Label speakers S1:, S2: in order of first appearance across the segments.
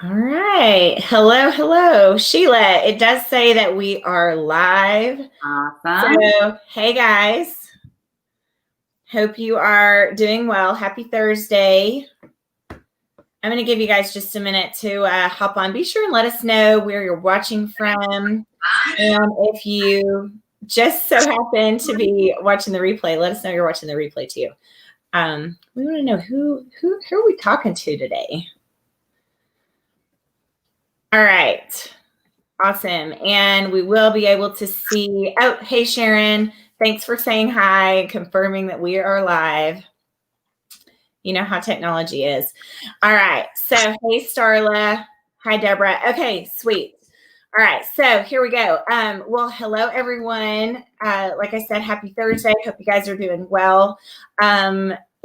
S1: All right. Hello, hello. Sheila, it does say that we are live.
S2: Awesome.
S1: So, hey guys. Hope you are doing well. Happy Thursday. I'm going to give you guys just a minute to hop on. Be sure and let us know where you're watching from. And if you just so happen to be watching the replay, let us know you're watching the replay too. We want to know who are we talking to today? All right. Awesome. And we will be able to see. Oh, hey, Sharon. Thanks for saying hi and confirming that we are live. You know how technology is. All right. So, hey, Starla. Hi, Deborah. Okay, sweet. All right. So, here we go. Well, hello, everyone. Like I said, happy Thursday. Hope you guys are doing well.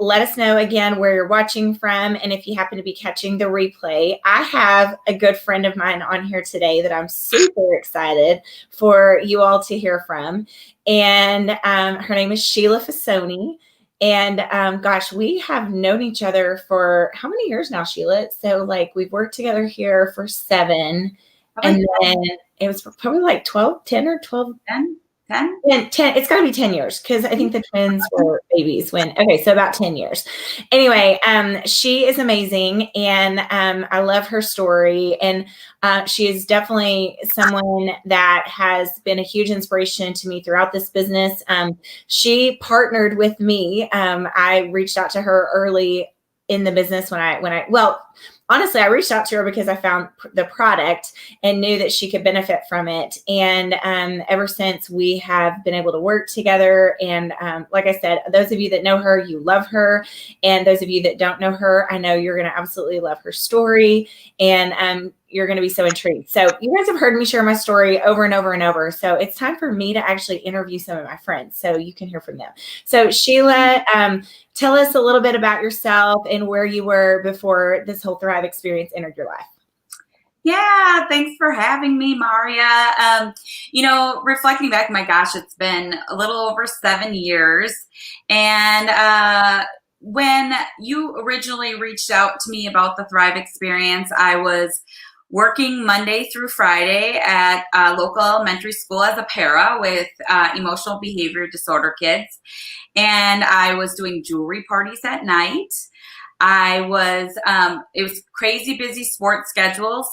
S1: Let us know again where you're watching from. And if you happen to be catching the replay, I have a good friend of mine on here today that I'm super excited for you all to hear from. And her name is Sheila Fasoni. And gosh, we have known each other for how many years now, Sheila? So, like, we've worked together here for 7. And then it was probably like 12, 10 or 12.
S2: 10? 10?
S1: 10. It's got to be 10 years because I think the twins were babies when, okay, so about 10 years. Anyway, she is amazing and I love her story. And she is definitely someone that has been a huge inspiration to me throughout this business. She partnered with me. I reached out to her early in the business well, honestly, I reached out to her because I found the product and knew that she could benefit from it. And ever since, we have been able to work together. And like I said, those of you that know her, you love her. And those of you that don't know her, I know you're going to absolutely love her story. And you're going to be so intrigued. So you guys have heard me share my story over and over and over. So it's time for me to actually interview some of my friends so you can hear from them. So Sheila, tell us a little bit about yourself and where you were before this whole Thrive experience entered your life.
S2: Yeah, thanks for having me, Maria. Reflecting back, my gosh, it's been a little over 7 years. And when you originally reached out to me about the Thrive experience, I was working Monday through Friday at a local elementary school as a para with emotional behavior disorder kids. And I was doing jewelry parties at night. It was crazy busy sports schedules.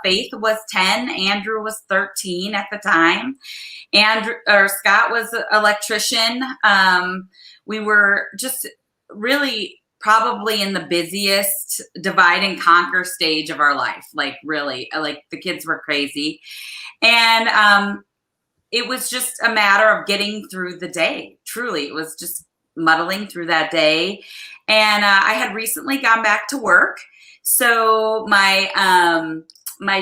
S2: Faith was 10, Andrew was 13 at the time. Scott was an electrician. We were just really probably in the busiest divide and conquer stage of our life. Like really, like the kids were crazy. And it was just a matter of getting through the day. Truly, it was just muddling through that day. And I had recently gone back to work. So my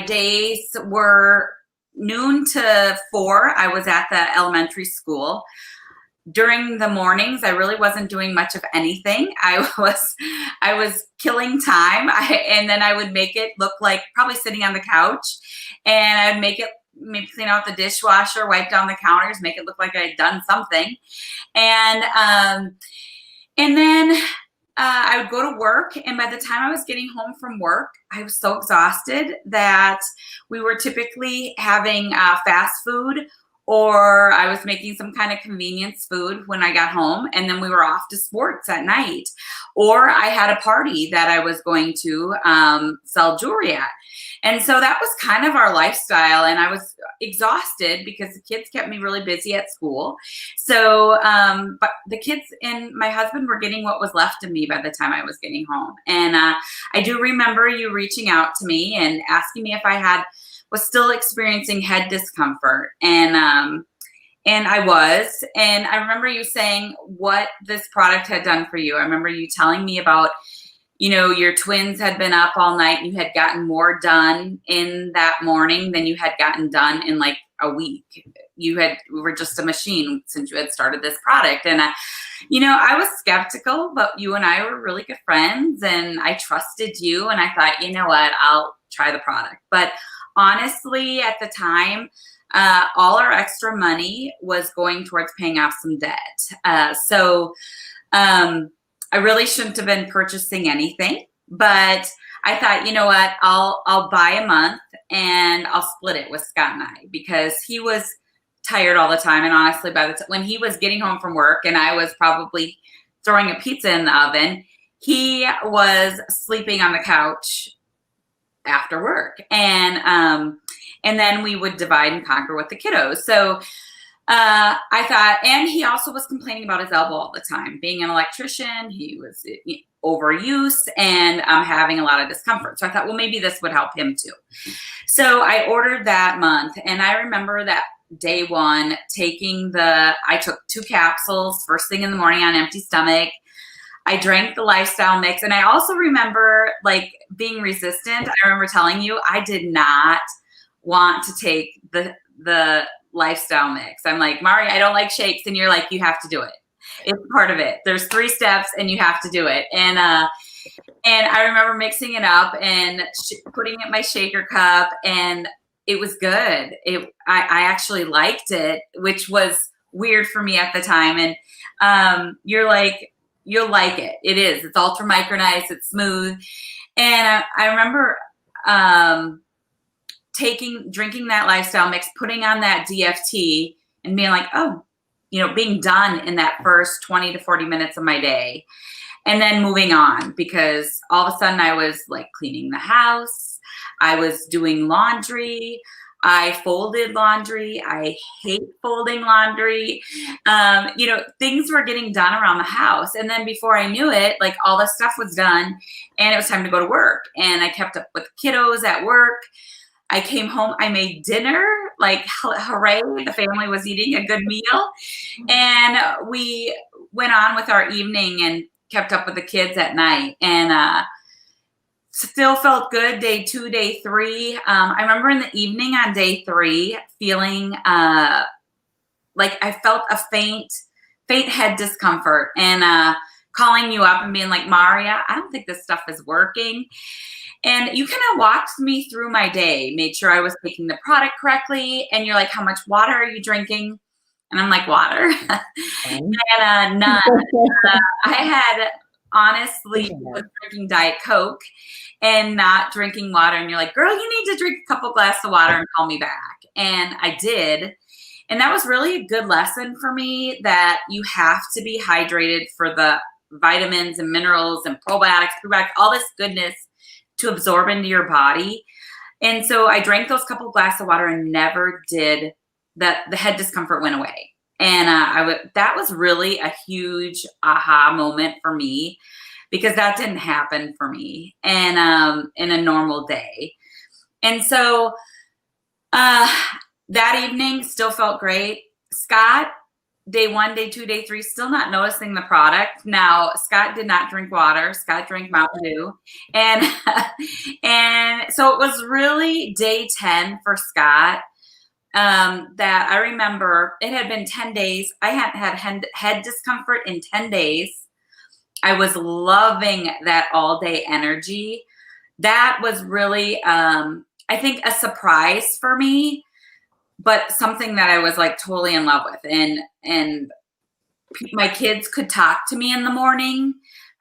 S2: days were noon to 4. I was at the elementary school. During the mornings, I really wasn't doing much of anything. I was killing time. And then I would make it look like probably sitting on the couch, and I'd make it maybe clean out the dishwasher, wipe down the counters, make it look like I had done something. And then I would go to work, and by the time I was getting home from work, I was so exhausted that we were typically having fast food, or I was making some kind of convenience food when I got home, and then we were off to sports at night. Or I had a party that I was going to sell jewelry at. And so that was kind of our lifestyle, and I was exhausted because the kids kept me really busy at school. So, but the kids and my husband were getting what was left of me by the time I was getting home. And I do remember you reaching out to me and asking me if I was still experiencing head discomfort. And I was. And I remember you saying what this product had done for you. I remember you telling me about, your twins had been up all night and you had gotten more done in that morning than you had gotten done in like a week. We were just a machine since you had started this product. And I was skeptical, but you and I were really good friends, and I trusted you. And I thought, you know what, I'll try the product. But honestly, at the time, all our extra money was going towards paying off some debt. So I really shouldn't have been purchasing anything But I thought, you know what, I'll buy a month and I'll split it with Scott and I, because he was tired all the time. And honestly, when he was getting home from work and I was probably throwing a pizza in the oven, he was sleeping on the couch after work. And then we would divide and conquer with the kiddos. So I thought, and he also was complaining about his elbow all the time. Being an electrician, he was overuse and having a lot of discomfort. So I thought, well, maybe this would help him too. So I ordered that month, and I remember that day one I took 2 capsules first thing in the morning on empty stomach. I drank the lifestyle mix, and I also remember like being resistant. I remember telling you I did not want to take the lifestyle mix. I'm like, Mari, I don't like shakes. And you're like, you have to do it. It's part of it. There's 3 steps and you have to do it. And I remember mixing it up and putting it in my shaker cup, and it was good. I actually liked it, which was weird for me at the time. And you're like, you'll like it. It is. It's ultra micronized. It's smooth. And I remember drinking that lifestyle mix, putting on that DFT, and being like, oh, being done in that first 20 to 40 minutes of my day, and then moving on, because all of a sudden I was like cleaning the house. I was doing laundry. I folded laundry. I hate folding laundry. Things were getting done around the house. And then before I knew it, like all the stuff was done and it was time to go to work. And I kept up with kiddos at work. I came home, I made dinner, like hooray, the family was eating a good meal. And we went on with our evening and kept up with the kids at night, and still felt good day 2, day 3. I remember in the evening on day 3 feeling like I felt a faint head discomfort, and calling you up and being like, Maria, I don't think this stuff is working. And you kind of walked me through my day, made sure I was taking the product correctly. And you're like, how much water are you drinking? And I'm like, water. And none. I had honestly was drinking Diet Coke and not drinking water. And you're like, girl, you need to drink a couple glasses of water and call me back. And I did. And that was really a good lesson for me, that you have to be hydrated for the vitamins and minerals and probiotics, prebiotics, all this goodness to absorb into your body. And so I drank those couple of glasses of water and never did that. The head discomfort went away. And that was really a huge aha moment for me, because that didn't happen for me and in a normal day. And so that evening still felt great. Scott, day 1, day 2, day 3, still not noticing the product. Now, Scott did not drink water. Scott drank Mountain Dew. And so it was really day 10 for Scott that I remember. It had been 10 days. I hadn't had head discomfort in 10 days. I was loving that all-day energy. That was really, I think, a surprise for me, but something that I was like totally in love with. And my kids could talk to me in the morning.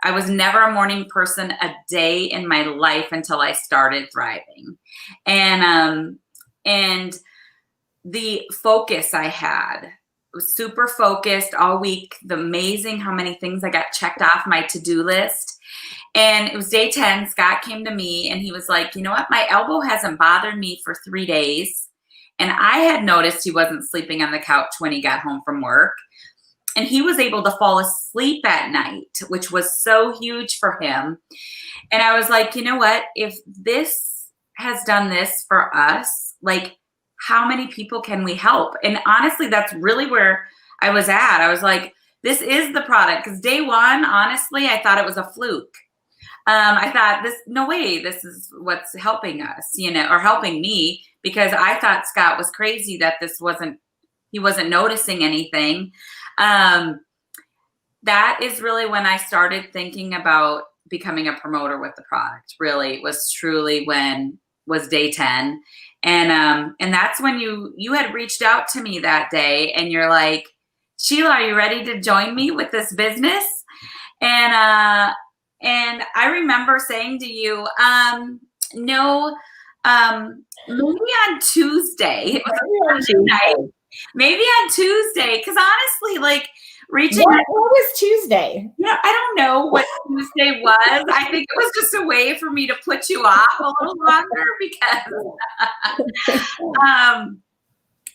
S2: I was never a morning person a day in my life until I started thriving. And the focus I had was super focused all week. Amazing how many things I got checked off my to-do list. And it was day 10. Scott came to me and he was like, you know what? My elbow hasn't bothered me for 3 days. And I had noticed he wasn't sleeping on the couch when he got home from work. And he was able to fall asleep at night, which was so huge for him. And I was like, you know what? If this has done this for us, like, how many people can we help? And honestly, that's really where I was at. I was like, this is the product. Because day 1, honestly, I thought it was a fluke. I thought, no way, this is what's helping us, or helping me, because I thought Scott was crazy that he wasn't noticing anything. That is really when I started thinking about becoming a promoter with the product. Really, was truly was day 10. And that's when you had reached out to me that day, and you're like, Sheila, are you ready to join me with this business? And I remember saying to you, no, maybe on Tuesday. It was a Thursday night. Maybe on Tuesday. Because honestly, like reaching
S1: what was Tuesday?
S2: I don't know what Tuesday was. I think it was just a way for me to put you off a little longer because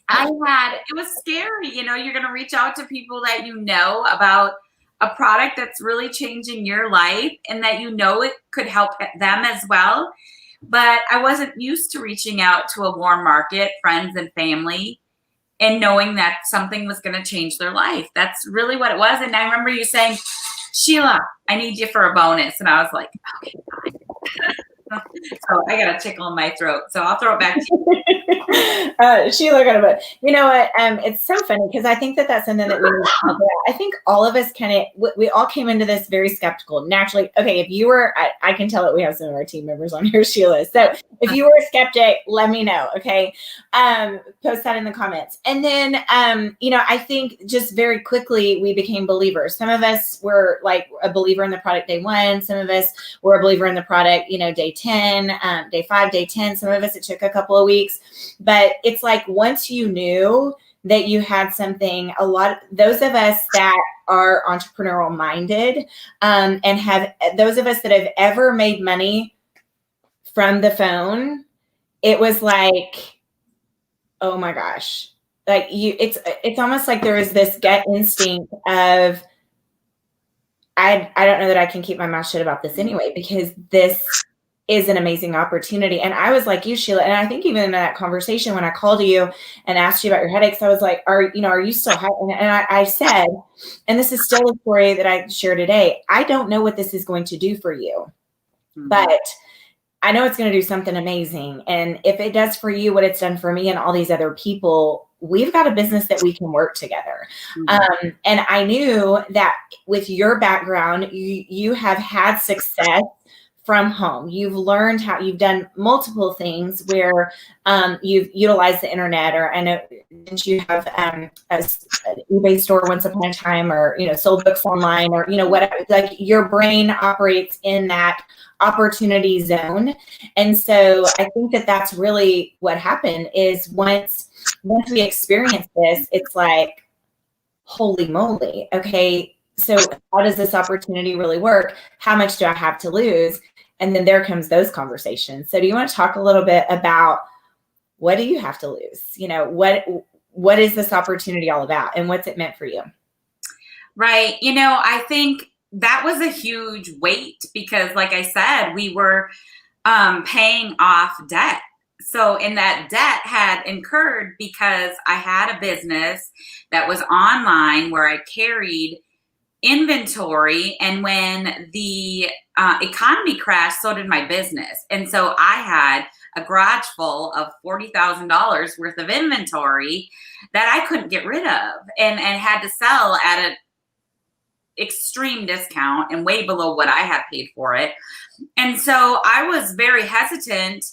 S2: it was scary. You know, you're going to reach out to people that you know about a product that's really changing your life and that you know it could help them as well. But I wasn't used to reaching out to a warm market, friends and family, and knowing that something was going to change their life. That's really what it was. And I remember you saying, Sheila, I need you for a bonus. And I was like, okay, fine. So I got a tickle in my throat. So I'll throw it back to
S1: you. Sheila got a bonus. You know what? It's so funny because I think that that's something that we need to talk about. I think all of us we all came into this very skeptical. Naturally, okay, if you were, I can tell that we have some of our team members on here, Sheila. So if you were a skeptic, let me know, okay? Post that in the comments. And then, I think just very quickly, we became believers. Some of us were like a believer in the product day 1. Some of us were a believer in the product, day 10, day 5, day 10. Some of us, it took a couple of weeks. But it's like once you knew that you had something, those of us that are entrepreneurial minded and have those of us that have ever made money from the phone, it was like, oh my gosh, like it's almost like there is this gut instinct of, I don't know that I can keep my mouth shut about this anyway, because this is an amazing opportunity. And I was like you, Sheila, and I think even in that conversation when I called you and asked you about your headaches, I was like, are you still having? And I said, and this is still a story that I share today, I don't know what this is going to do for you, but I know it's going to do something amazing. And if it does for you what it's done for me and all these other people, we've got a business that we can work together. And I knew that with your background, you have had success from home. You've learned how you've done multiple things where you've utilized the internet, or I know you have an eBay store once upon a time, or sold books online, or whatever. Like your brain operates in that opportunity zone. And so I think that that's really what happened is once we experience this, it's like, holy moly, okay, so how does this opportunity really work? How much do I have to lose? And then there comes those conversations. So do you want to talk a little bit about what do you have to lose? What is this opportunity all about, and what's it meant for you?
S2: Right. I think that was a huge weight because, like I said, we were paying off debt. So, and that debt had incurred because I had a business that was online where I carried inventory, and when the economy crashed, so did my business. And so I had a garage full of $40,000 worth of inventory that I couldn't get rid of, and had to sell at an extreme discount and way below what I had paid for it. And so I was very hesitant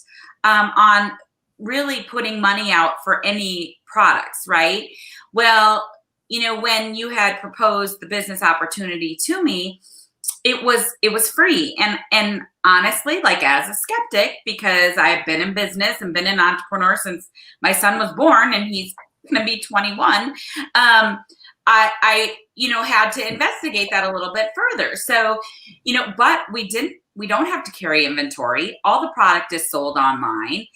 S2: on really putting money out for any products, right? Well, when you had proposed the business opportunity to me, it was free. And honestly, like as a skeptic, because I've been in business and been an entrepreneur since my son was born and he's going to be 21, I had to investigate that a little bit further. So, but we don't have to carry inventory. All the product is sold online.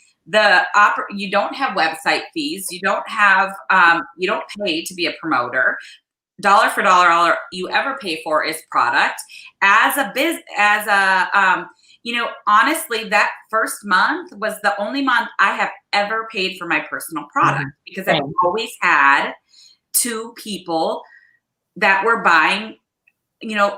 S2: You don't have website fees. You don't have, you don't pay to be a promoter. Dollar for dollar, all you ever pay for is product. Honestly, that first month was the only month I have ever paid for my personal product because I've always had 2 people that were buying,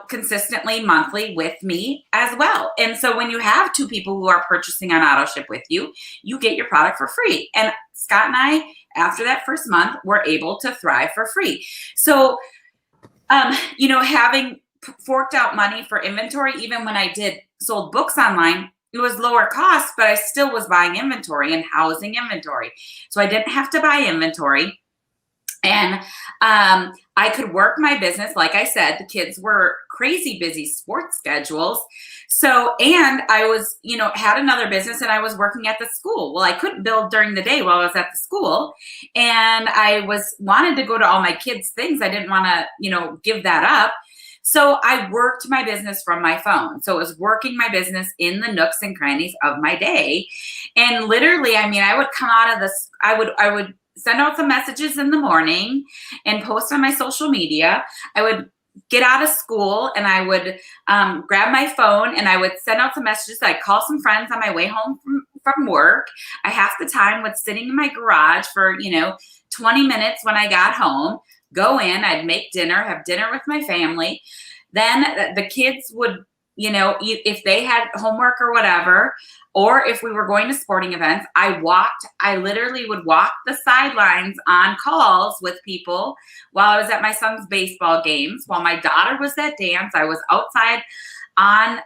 S2: consistently monthly with me as well. And so when you have 2 people who are purchasing on auto ship with you, you get your product for free. And Scott and I, after that first month, were able to thrive for free. So, having forked out money for inventory, even when I sold books online, it was lower cost, but I still was buying inventory and housing inventory. So I didn't have to buy inventory. And I could work my business. Like I said, the kids were crazy busy sports schedules. So, and I was, had another business and I was working at the school. Well, I couldn't build during the day while I was at the school. And I wanted to go to all my kids' things. I didn't want to, give that up. So I worked my business from my phone. So it was working my business in the nooks and crannies of my day. And literally, I mean, I would come out of this, I would send out some messages in the morning and post on my social media. I would get out of school and I would grab my phone and I would send out some messages. I'd call some friends on my way home from work. I half the time was sitting in my garage for, 20 minutes when I got home, go in, I'd make dinner, have dinner with my family. Then the kids would, if they had homework or whatever, or if we were going to sporting events, I literally would walk the sidelines on calls with people while I was at my son's baseball games. While my daughter was at dance, I was outside on,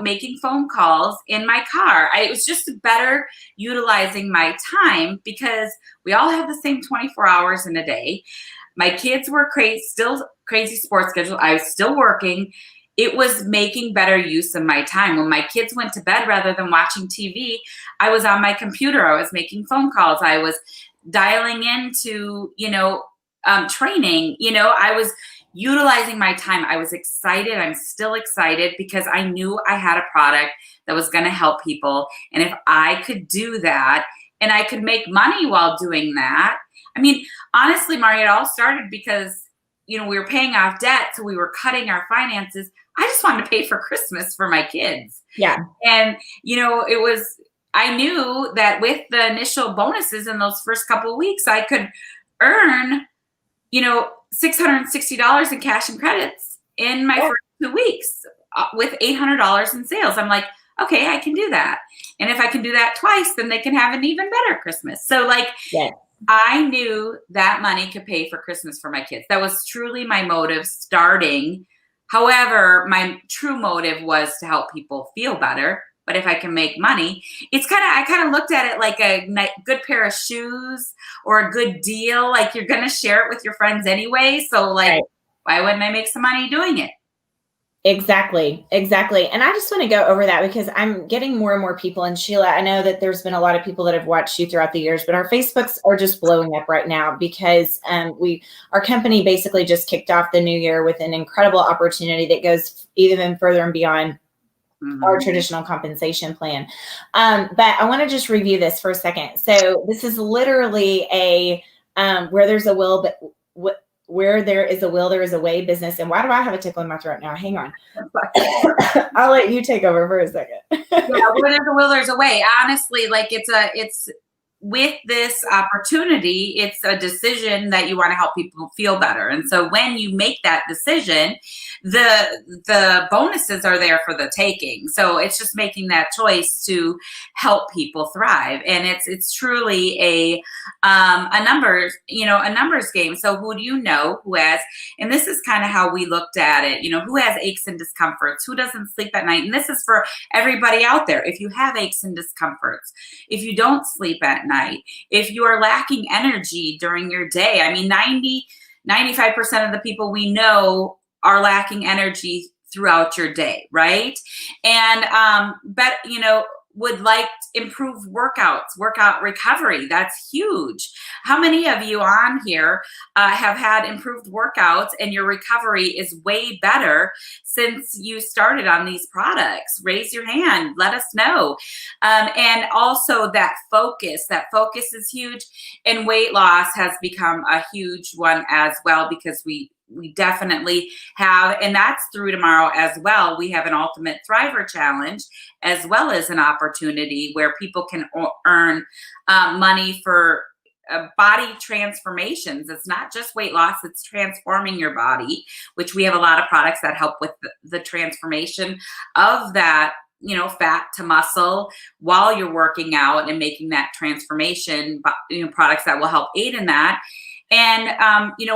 S2: making phone calls in my car. It was just better utilizing my time because we all have the same 24 hours in a day. My kids were still crazy sports schedule. I was still working. It was making better use of my time. When my kids went to bed, rather than watching TV, I was on my computer. I was making phone calls. I was dialing into, training. I was utilizing my time. I was excited. I'm still excited because I knew I had a product that was going to help people. And if I could do that and I could make money while doing that, I mean, honestly, Mari, it all started because, we were paying off debt. So we were cutting our finances. I just wanted to pay for Christmas for my kids.
S1: Yeah.
S2: And, I knew that with the initial bonuses in those first couple of weeks, I could earn, $660 in cash and credits in my first 2 weeks with $800 in sales. I'm like, okay, I can do that. And if I can do that twice, then they can have an even better Christmas. So I knew that money could pay for Christmas for my kids. That was truly my motive starting. However, my true motive was to help people feel better. But if I can make money, I kind of looked at it like a good pair of shoes or a good deal. Like you're going to share it with your friends anyway. So why wouldn't I make some money doing it?
S1: Exactly. And I just want to go over that because I'm getting more and more people. And Sheila, I know that there's been a lot of people that have watched you throughout the years, but our Facebooks are just blowing up right now because our company basically just kicked off the new year with an incredible opportunity that goes even further and beyond our traditional compensation plan. But I want to just review this for a second. So this is literally a where there's a will, but where there is a will, there is a way business. And why do I have a tickle in my throat now? Hang on. I'll let you take over for a second.
S2: Yeah, where there's a will, there's a way. Honestly, it's with this opportunity, it's a decision that you want to help people feel better. And so when you make that decision, the bonuses are there for the taking. So it's just making that choice to help people thrive. And it's truly a numbers game. So who do you know who has, and this is kind of how we looked at it, who has aches and discomforts, who doesn't sleep at night. And this is for everybody out there. If you have aches and discomforts, if you don't sleep at night, if you are lacking energy during your day, I mean, 95% of the people we know are lacking energy throughout your day, right? And would like improved workout recovery. That's huge. How many of you on here have had improved workouts and your recovery is way better since you started on these products? Raise your hand. Let us know. And also that focus is huge. And weight loss has become a huge one as well because we definitely have, and that's through tomorrow as well. We have an Ultimate Thriver Challenge as well as an opportunity where people can earn money for body transformations. It's not just weight loss, it's transforming your body, which we have a lot of products that help with the transformation of that, fat to muscle while you're working out and making that transformation, products that will help aid in that. And,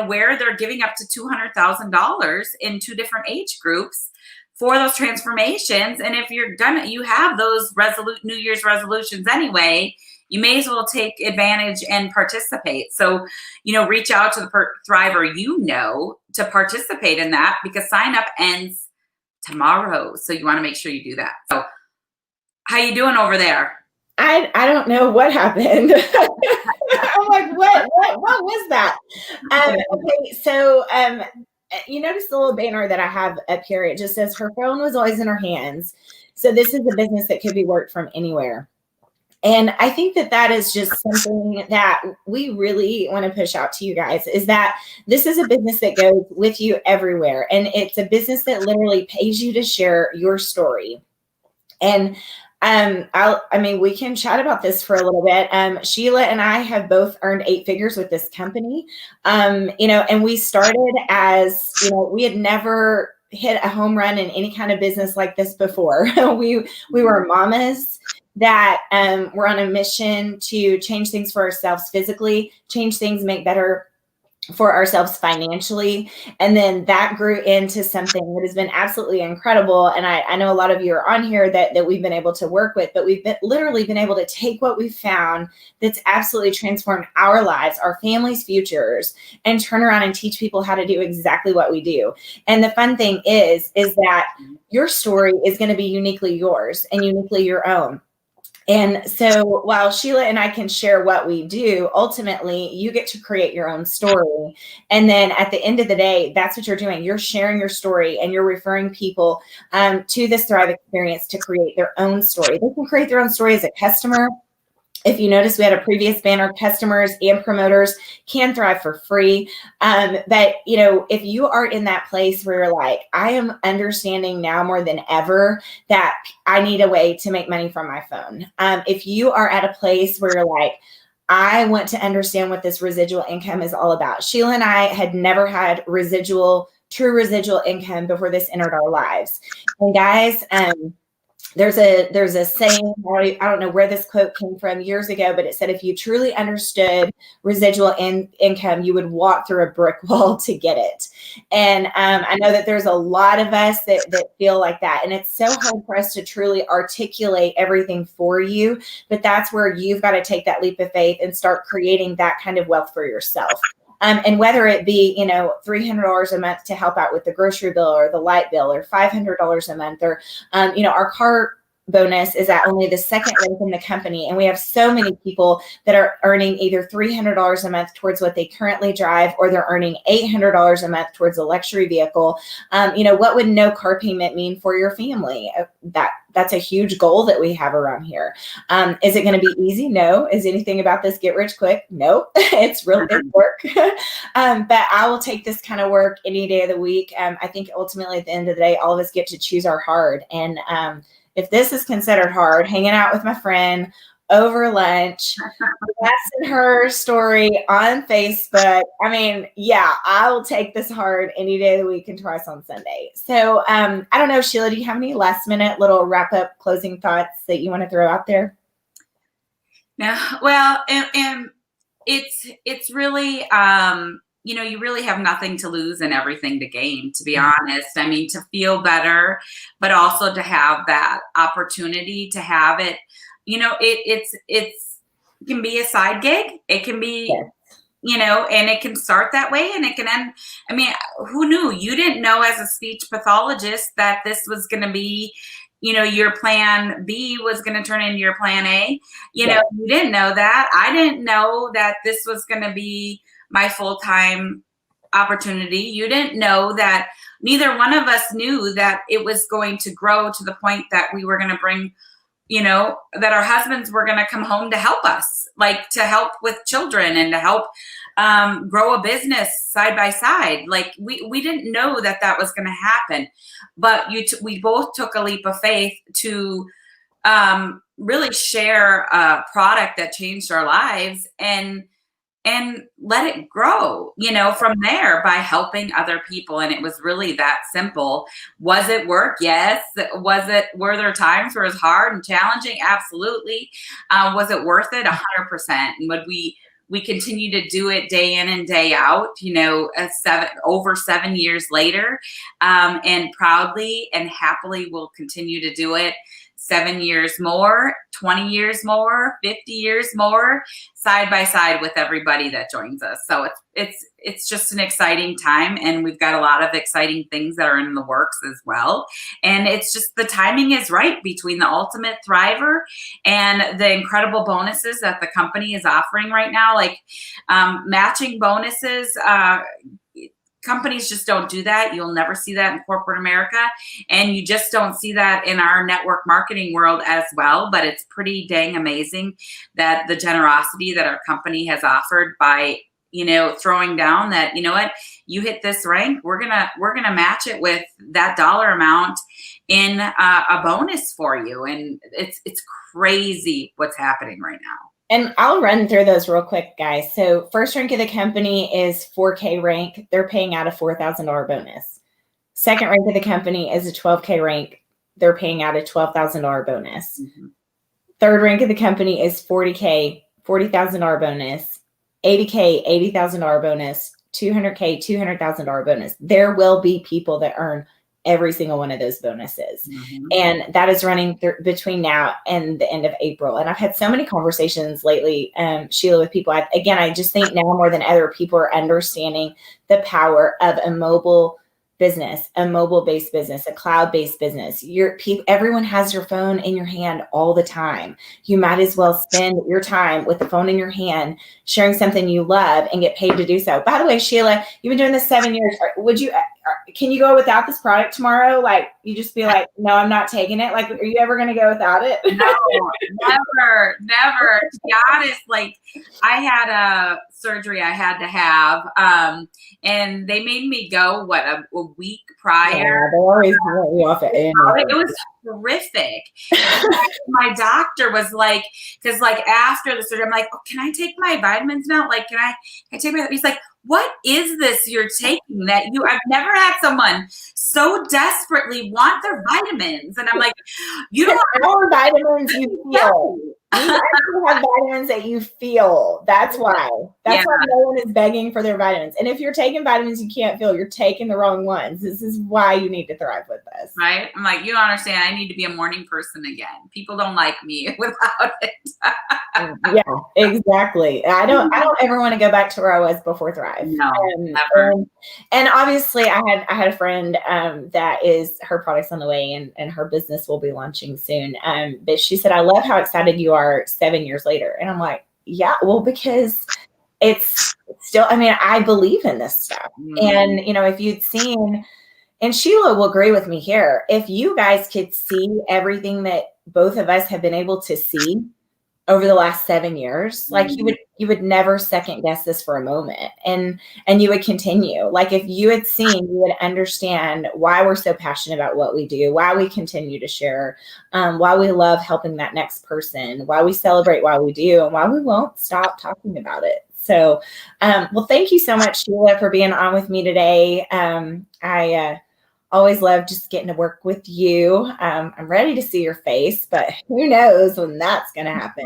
S2: where they're giving up to $200,000 in 2 different age groups for those transformations. And if you have those New Year's resolutions anyway, you may as well take advantage and participate. So, reach out to the Thriver, to participate in that, because sign up ends tomorrow. So you want to make sure you do that. So how you doing over there?
S1: I don't know what happened. I'm like, what was that? Okay, so you notice the little banner that I have up here. It just says her phone was always in her hands. So this is a business that could be worked from anywhere. And I think that is just something that we really want to push out to you guys, is that this is a business that goes with you everywhere. And it's a business that literally pays you to share your story. And we can chat about this for a little bit. Sheila and I have both earned 8 figures with this company. And we started as, we had never hit a home run in any kind of business like this before. We were mamas that were on a mission to change things for ourselves physically, change things, make better for ourselves financially. And then that grew into something that has been absolutely incredible. And I know a lot of you are on here that we've been able to work with, but we've literally been able to take what we've found that's absolutely transformed our lives, our families' futures, and turn around and teach people how to do exactly what we do. And the fun thing is that your story is going to be uniquely yours and uniquely your own. And so while Sheila and I can share what we do, ultimately you get to create your own story. And then at the end of the day, that's what you're doing. You're sharing your story and you're referring people to this Thrive experience to create their own story. They can create their own story as a customer. If you notice, we had a previous banner, customers and promoters can thrive for free. But, if you are in that place where you're like, I am understanding now more than ever that I need a way to make money from my phone. If you are at a place where you're like, I want to understand what this residual income is all about. Sheila and I had never had true residual income before this entered our lives. And guys, there's a saying, I don't know where this quote came from years ago, but it said, if you truly understood residual income, you would walk through a brick wall to get it. And I know that there's a lot of us that feel like that. And it's so hard for us to truly articulate everything for you. But that's where you've got to take that leap of faith and start creating that kind of wealth for yourself. And whether it be, $300 a month to help out with the grocery bill or the light bill, or $500 a month, or, our car bonus is at only the second rank in the company. And we have so many people that are earning either $300 a month towards what they currently drive, or they're earning $800 a month towards a luxury vehicle. What would no car payment mean for your family? That's a huge goal that we have around here. Is it going to be easy? No. Is anything about this get rich quick? No. It's real good work. But I will take this kind of work any day of the week. I think ultimately at the end of the day, all of us get to choose our hard. And if this is considered hard, hanging out with my friend over lunch, blasting her story on Facebook. I mean, yeah, I will take this hard any day of the week and twice on Sunday. So I don't know, Sheila, do you have any last minute little wrap up closing thoughts that you want to throw out there?
S2: No, well, and it's really, you really have nothing to lose and everything to gain, to be honest. I mean, to feel better, but also to have that opportunity to have it. It can be a side gig. It can be, and it can start that way and it can end. I mean, who knew? You didn't know as a speech pathologist that this was going to be, your plan B was going to turn into your plan A. You didn't know that. I didn't know that this was going to be my full-time opportunity. You didn't know that. Neither one of us knew that it was going to grow to the point that we were going to bring, that our husbands were going to come home to help us, like to help with children and to help grow a business side by side. Like we didn't know that was going to happen, but we both took a leap of faith to really share a product that changed our lives and let it grow, from there by helping other people. And it was really that simple. Was it work? Yes. Were there times where it was hard and challenging? Absolutely. Was it worth it? 100%. And would we we continue to do it day in and day out, over 7 years later, and proudly and happily we'll continue to do it 7 years more, 20 years more, 50 years more, side by side with everybody that joins us. So it's just an exciting time, and we've got a lot of exciting things that are in the works as well. And it's just the timing is right between the Ultimate Thriver and the incredible bonuses that the company is offering right now, like matching bonuses. Companies just don't do that. You'll never see that in corporate America. And you just don't see that in our network marketing world as well. But it's pretty dang amazing that the generosity that our company has offered by, throwing down that, you hit this rank, we're gonna match it with that dollar amount in a bonus for you. And it's crazy what's happening right now.
S1: And I'll run through those real quick, guys. So first rank of the company is 4K rank. They're paying out a $4,000 bonus. Second rank of the company is a 12K rank. They're paying out a $12,000 bonus. Mm-hmm. Third rank of the company is 40K, $40,000 bonus. 80K, $80,000 bonus. 200K, $200,000 bonus. There will be people that earn every single one of those bonuses. Mm-hmm. And that is running between now and the end of April. And I've had so many conversations lately, Sheila, with people. I just think now more than ever, people are understanding the power of a mobile business, a mobile-based business, a cloud-based business. Everyone has your phone in your hand all the time. You might as well spend your time with the phone in your hand, sharing something you love and get paid to do so. By the way, Sheila, you've been doing this 7 years. Can you go without this product tomorrow? Like, you just be like, no, I'm not taking it. Like, are you ever going to go without it?
S2: No, never. To be honest, like, I had a surgery I had to have, and they made me go, a week prior.
S1: Yeah, they always want you off at
S2: it was horrific. My doctor was like, because like after the surgery, I'm like, can I take my vitamins now? Like, can I take my, he's like, what is this you're taking that I've never had someone so desperately want their vitamins. And I'm like, you don't
S1: have vitamins you feel. You actually have vitamins that you feel. That's why. That's why no one is begging for their vitamins. And if you're taking vitamins you can't feel, you're taking the wrong ones. This is why you need to thrive with this.
S2: Right? I'm like, you don't understand. I need to be a morning person again. People don't like me without it.
S1: Yeah, exactly. I don't ever want to go back to where I was before Thrive.
S2: No, never.
S1: And obviously I had a friend that is, her product's on the way and her business will be launching soon. But she said, I love how excited you are 7 years later. And I'm like, yeah, well, because it's still, I believe in this stuff. And, if you'd seen, and Sheila will agree with me here, if you guys could see everything that both of us have been able to see over the last 7 years, like you would never second guess this for a moment. And you would continue. Like if you had seen, you would understand why we're so passionate about what we do, why we continue to share, why we love helping that next person, why we celebrate why we do, and why we won't stop talking about it. So, well, thank you so much, Sheila, for being on with me today. I always love just getting to work with you. I'm ready to see your face, but who knows when that's going to happen.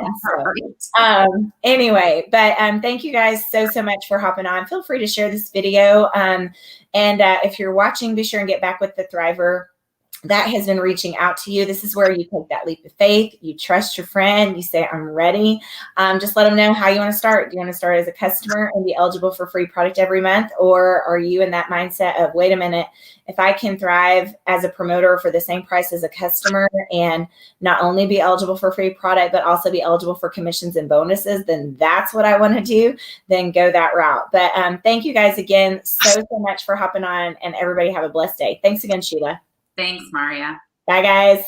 S1: So, anyway, but thank you guys so much for hopping on. Feel free to share this video. And if you're watching, be sure and get back with the Thriver that has been reaching out to you. This is where you take that leap of faith. You trust your friend. You say, I'm ready. Just let them know how you want to start. Do you want to start as a customer and be eligible for free product every month? Or are you in that mindset of, wait a minute, if I can thrive as a promoter for the same price as a customer and not only be eligible for free product, but also be eligible for commissions and bonuses, then that's what I want to do. Then go that route. But thank you guys again so much for hopping on, and everybody have a blessed day. Thanks again, Sheila.
S2: Thanks, Maria.
S1: Bye, guys.